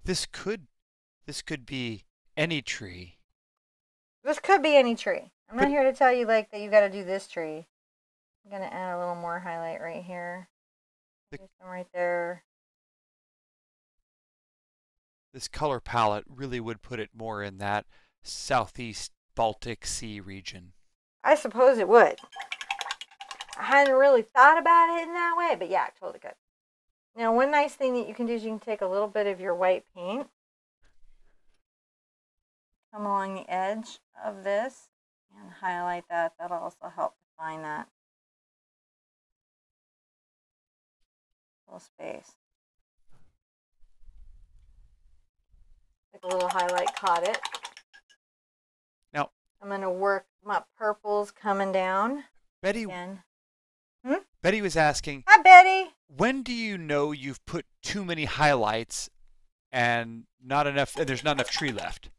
this could be any tree. This could be any tree. I'm not here to tell you like that you got to do this tree. I'm going to add a little more highlight right here. There's some right there. This color palette really would put it more in that southeast Baltic Sea region. I suppose it would. I hadn't really thought about it in that way, but yeah, totally good. Now, one nice thing that you can do is you can take a little bit of your white paint, come along the edge of this, and highlight that. That'll also help define that little space. Like a little highlight caught it. Now, I'm going to work my purples coming down. Betty, again. Betty was asking, hi, Betty. When do you know you've put too many highlights and not enough, and there's not enough tree left?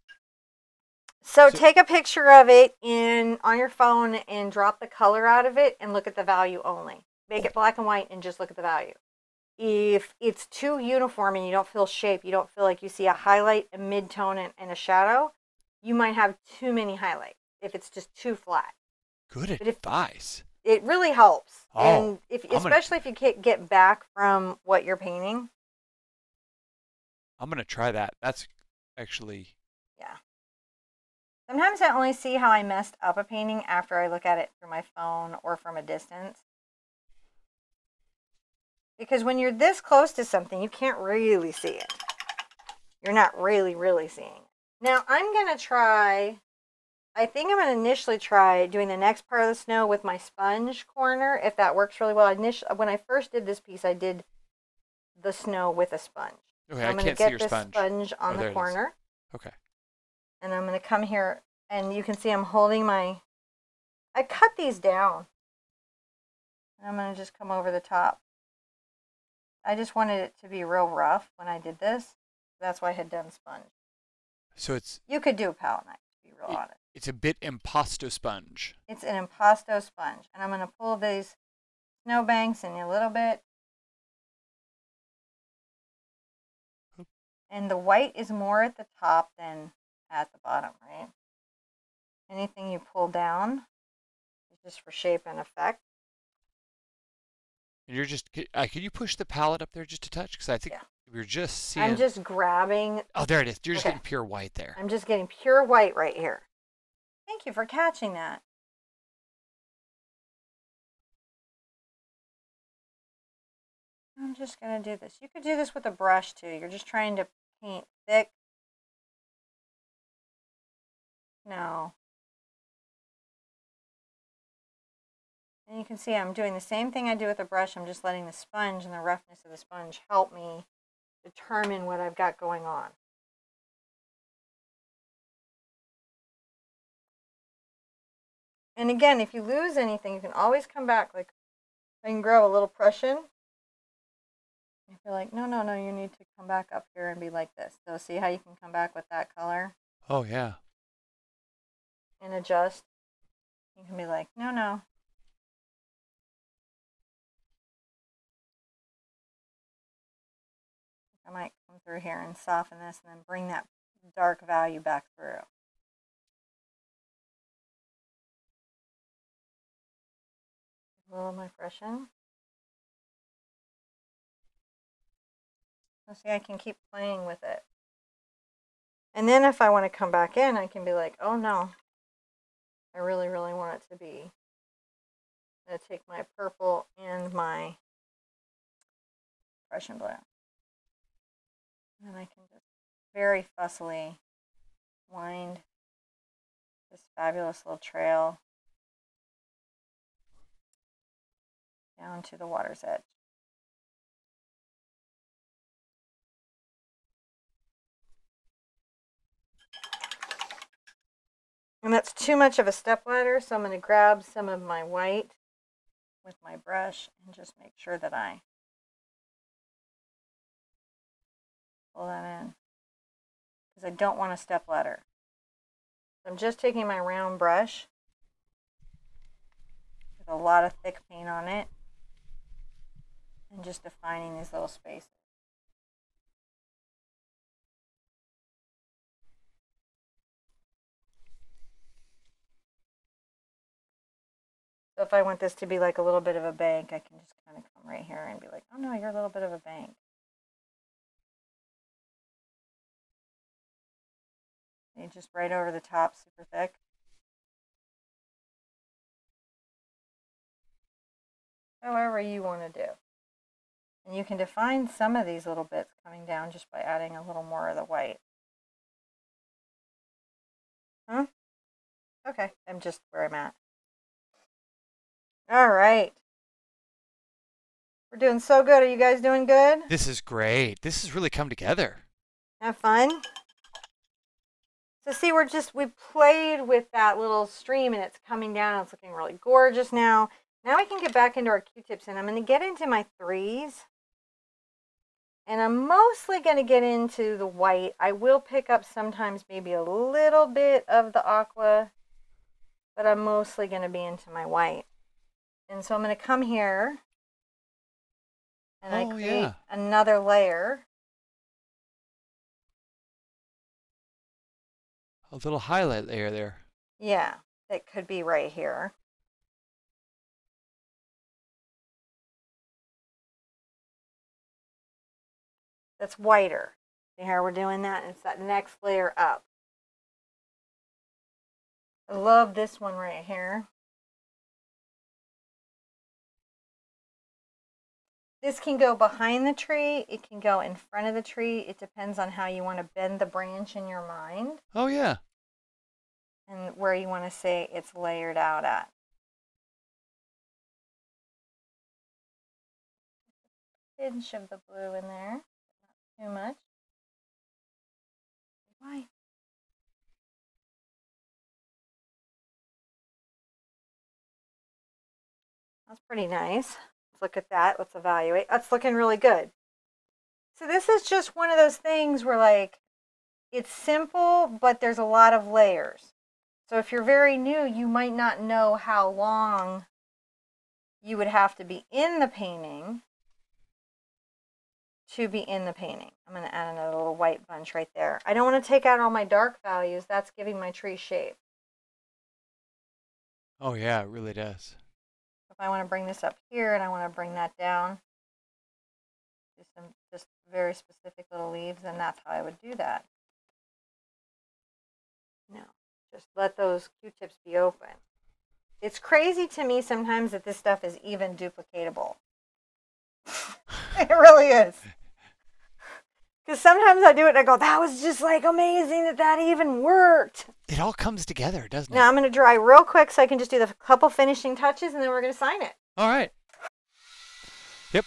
So take a picture of it on your phone and drop the color out of it and look at the value only. Make it black and white and just look at the value. If it's too uniform and you don't feel shape, you don't feel like you see a highlight, a mid-tone, and a shadow, you might have too many highlights if it's just too flat. Good advice. It really helps. Oh, and especially if you can't get back from what you're painting. I'm going to try that. That's actually... Yeah. Sometimes I only see how I messed up a painting after I look at it through my phone or from a distance. Because when you're this close to something, you can't really see it. You're not really, really seeing it. Now, I'm going to try... I think I'm going to initially try doing the next part of the snow with my sponge corner, if that works really well. When I first did this piece, I did the snow with a sponge. Okay, so I can't see your sponge. I'm going to get this sponge on the corner. Okay. And I'm going to come here, and you can see I'm holding my... I cut these down. And I'm going to just come over the top. I just wanted it to be real rough when I did this. That's why I had done sponge. So it's... You could do a palette knife, to be real honest. It's a bit impasto sponge. It's an impasto sponge. And I'm going to pull these snow banks in a little bit. And the white is more at the top than at the bottom, right? Anything you pull down is just for shape and effect. And you're just... Could you push the palette up there just a touch? Because I think we're just seeing... I'm just grabbing... Oh, there it is. You're just getting pure white there. I'm just getting pure white right here. Thank you for catching that. I'm just going to do this. You could do this with a brush too. You're just trying to paint thick. No. And you can see I'm doing the same thing I do with a brush. I'm just letting the sponge and the roughness of the sponge help me determine what I've got going on. And again, if you lose anything, you can always come back. Like, I can grab a little Prussian. If you're like, no, you need to come back up here and be like this. So see how you can come back with that color? Oh, yeah. And adjust. You can be like, no. I might come through here and soften this and then bring that dark value back through. A little of my Prussian. So see, I can keep playing with it. And then if I want to come back in, I can be like, oh no, I really, really want it to be. I'm going to take my purple and my Prussian blue. And then I can just very fussily wind this fabulous little trail. down to the water's edge. And that's too much of a stepladder, so I'm going to grab some of my white with my brush and just make sure that I pull that in, because I don't want a stepladder. So I'm just taking my round brush with a lot of thick paint on it and just defining these little spaces. So if I want this to be like a little bit of a bank, I can just kind of come right here and be like, oh no, you're a little bit of a bank. And just right over the top, super thick. However you want to do. And you can define some of these little bits coming down just by adding a little more of the white. Huh? Okay, I'm just where I'm at. All right. We're doing so good. Are you guys doing good? This is great. This has really come together. Have fun? So see, we played with that little stream and it's coming down. It's looking really gorgeous now. Now we can get back into our Q-tips and I'm going to get into my 3s. And I'm mostly going to get into the white. I will pick up sometimes maybe a little bit of the aqua, but I'm mostly going to be into my white. And so I'm going to come here and I create another layer. A little highlight layer there. Yeah, it could be right here. That's whiter. See how we're doing that? It's that next layer up. I love this one right here. This can go behind the tree. It can go in front of the tree. It depends on how you want to bend the branch in your mind. Oh, yeah. And where you want to say it's layered out at. A pinch of the blue in there. Not too much. Why? That's pretty nice. Let's look at that. Let's evaluate. That's looking really good. So this is just one of those things where like, it's simple, but there's a lot of layers. So if you're very new, you might not know how long you would have to be in the painting to be in the painting. I'm going to add another little white bunch right there. I don't want to take out all my dark values. That's giving my tree shape. Oh, yeah, it really does. If I want to bring this up here and I want to bring that down, do some just very specific little leaves, then that's how I would do that. No, just let those Q-tips be open. It's crazy to me sometimes that this stuff is even duplicatable. It really is. Because sometimes I do it and I go, that was just like amazing that even worked. It all comes together, doesn't it? Now I'm going to dry real quick so I can just do the couple finishing touches and then we're going to sign it. All right. Yep.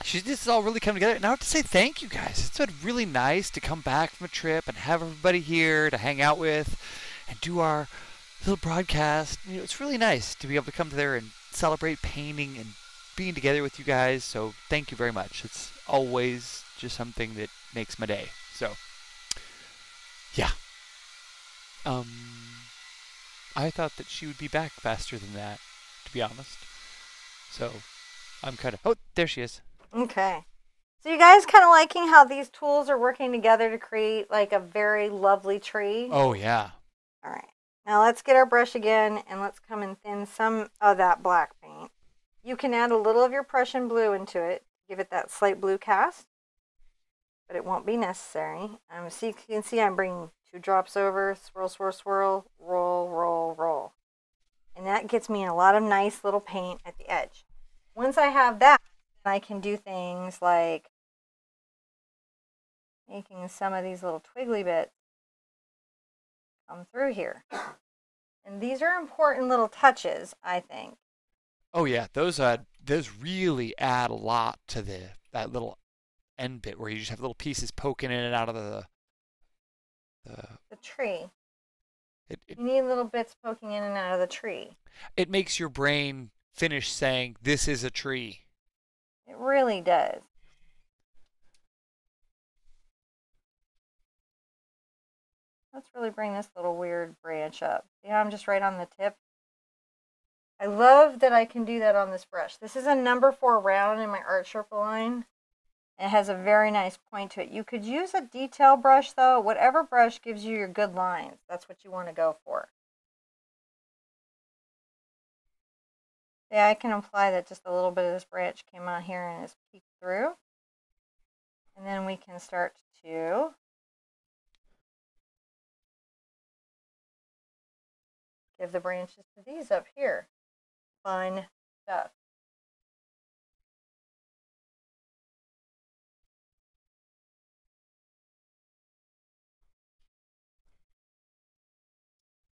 This is all really coming together. Now I have to say thank you guys. It's been really nice to come back from a trip and have everybody here to hang out with and do our little broadcast. You know, it's really nice to be able to come there and celebrate painting and being together with you guys. So thank you very much. It's always just something that makes my day. So yeah. I thought that she would be back faster than that, to be honest. So I'm kind of, oh, there she is. Okay. So you guys kind of liking how these tools are working together to create like a very lovely tree? Oh, yeah. All right. Now let's get our brush again and let's come and thin some of that black paint. You can add a little of your Prussian blue into it, give it that slight blue cast, but it won't be necessary. So you can see I'm bringing 2 drops over, swirl, swirl, swirl, roll, roll, roll. And that gets me a lot of nice little paint at the edge. Once I have that, I can do things like making some of these little twiggly bits come through here. And these are important little touches, I think. Oh yeah, those really add a lot to that little end bit where you just have little pieces poking in and out of the The tree. it, it You need little bits poking in and out of the tree. it makes your brain finish saying this is a tree. It really does. Let's really bring this little weird branch up. See how I'm just right on the tip? I love that I can do that on this brush. This is a number 4 round in my ArtSherpa line. It has a very nice point to it. You could use a detail brush though. Whatever brush gives you your good lines, that's what you want to go for. Yeah, I can imply that just a little bit of this branch came out here and is peeked through. And then we can start to give the branches to these up here. Fun stuff.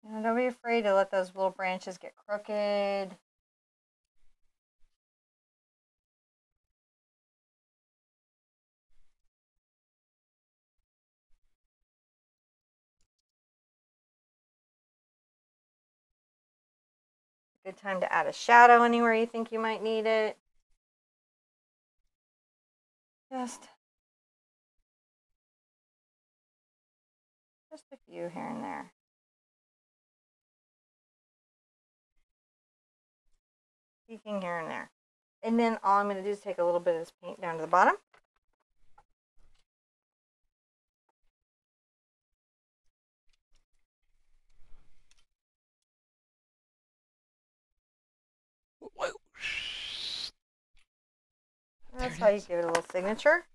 And don't be afraid to let those little branches get crooked. Good time to add a shadow anywhere you think you might need it. Just a few here and there. Peeking here and there. And then all I'm going to do is take a little bit of this paint down to the bottom. Whoa. That's how you give it a little signature.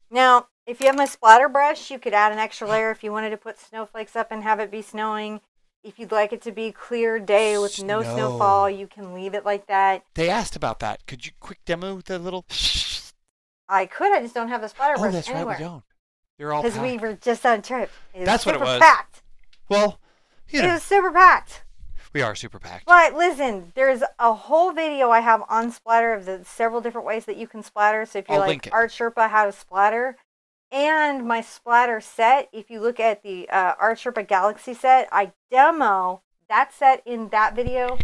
Now, if you have my splatter brush, you could add an extra layer if you wanted to put snowflakes up and have it be snowing. If you'd like it to be clear day with no snowfall, you can leave it like that. They asked about that. Could you quick demo the little? I could. I just don't have the splatter brush that's anywhere. right. We don't. They're all because we were just on a trip. That's what it was. Packed. Well, you know, it was super packed. We are super packed. But listen, there's a whole video I have on splatter of the several different ways that you can splatter. So if you're like ArtSherpa, how to splatter, and my splatter set, if you look at the ArtSherpa Galaxy set, I demo that set in that video.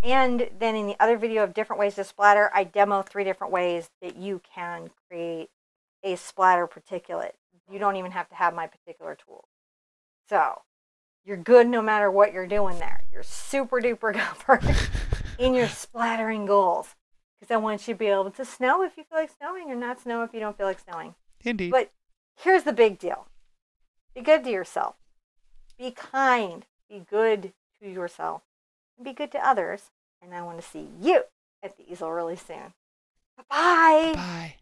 And then in the other video of different ways to splatter, I demo 3 different ways that you can create a splatter particulate. You don't even have to have my particular tool. So you're good no matter what you're doing there. You're super duper covered in your splattering goals. Because I want you to be able to snow if you feel like snowing or not snow if you don't feel like snowing. Indeed. But here's the big deal. Be good to yourself. Be kind. Be good to yourself. And be good to others. And I want to see you at the easel really soon. Bye-bye. Bye.